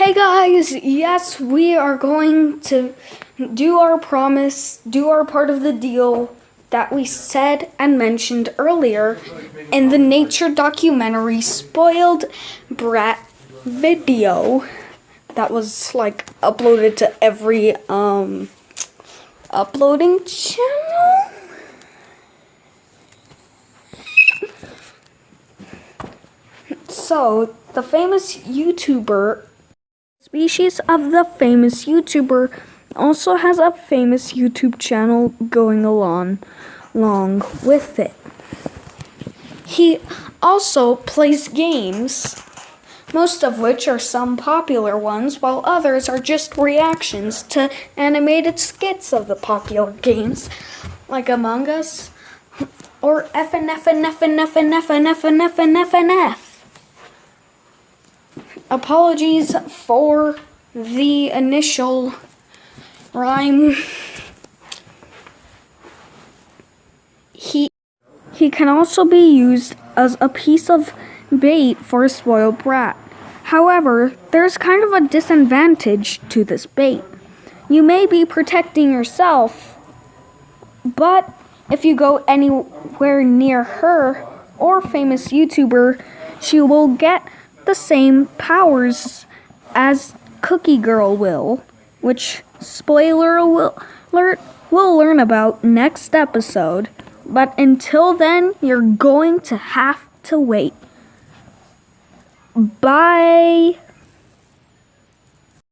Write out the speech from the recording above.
Hey guys, yes, we are going to do our promise, do our part of the deal that we said and mentioned earlier in the nature documentary Spoiled Brat video that was like uploaded to every uploading channel. So, the famous YouTuber, species of the famous YouTuber, also has a famous YouTube channel going along with it. He also plays games, most of which are some popular ones, while others are just reactions to animated skits of the popular games, like Among Us or FNF. Apologies for the initial rhyme. He can also be used as a piece of bait for a spoiled brat. However, there's kind of a disadvantage to this bait. You may be protecting yourself, but if you go anywhere near her or famous YouTuber, she will get the same powers as Cookie Girl will, which, spoiler alert, we'll learn about next episode. But until then, you're going to have to wait. Bye!